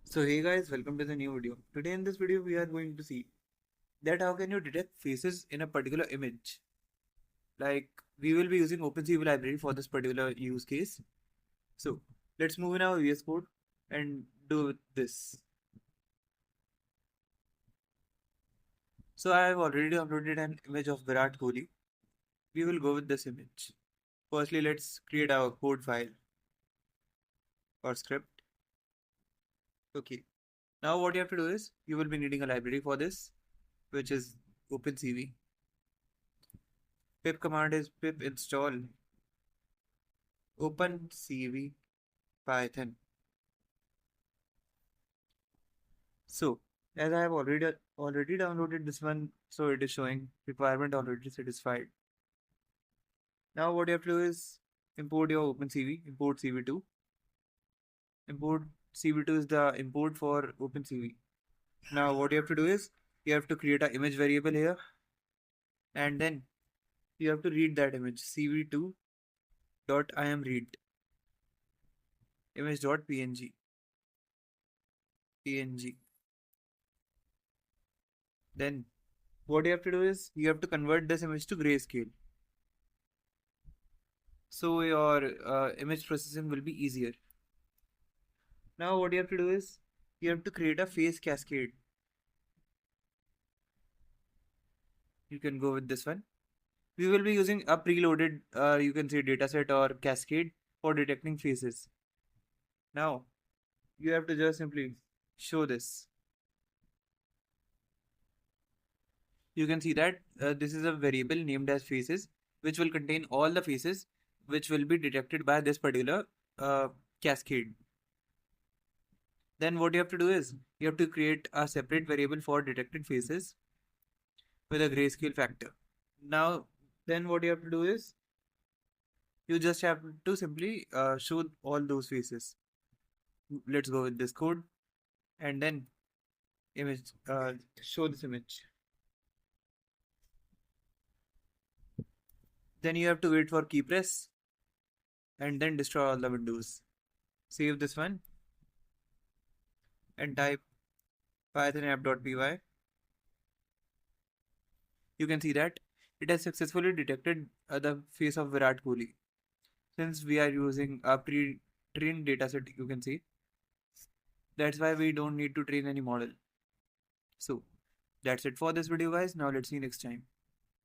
So hey guys, welcome to the new video. Today in this video we are going to see that how can you detect faces in a particular image. Like we will be using OpenCV library for this particular use case. So let's move in our VS Code and do this. So I have already uploaded an image of Virat Kohli. We will go with this image. Firstly, let's create our code file or script. Okay. Now what you have to do is you will be needing a library for this, which is OpenCV. Pip command is pip install OpenCV Python. So as I have already downloaded this one, so it is showing requirement already satisfied. Now what you have to do is import your OpenCV, import CV2. Import CV2 is the import for OpenCV. Now what you have to do is you have to create an image variable here, and then you have to read that image cv2.imread image.png. Then what you have to do is you have to convert this image to grayscale. So your image processing will be easier. Now what you have to do is you have to create a face cascade. You can go with this one. We will be using a preloaded, you can say dataset or cascade for detecting faces. Now you have to just simply show this. You can see that this is a variable named as faces, which will contain all the faces which will be detected by this particular cascade. Then what you have to do is you have to create a separate variable for detected faces with a grayscale factor. Now, then what you have to do is you just have to simply show all those faces. Let's go with this code and then image show this image. Then you have to wait for key press and then destroy all the windows. Save this one and type python app.py. You can see that it has successfully detected the face of Virat Kohli. Since we are using a pre-trained dataset, you can see that's why we don't need to train any model. So that's it for this video guys. Now let's see you next time.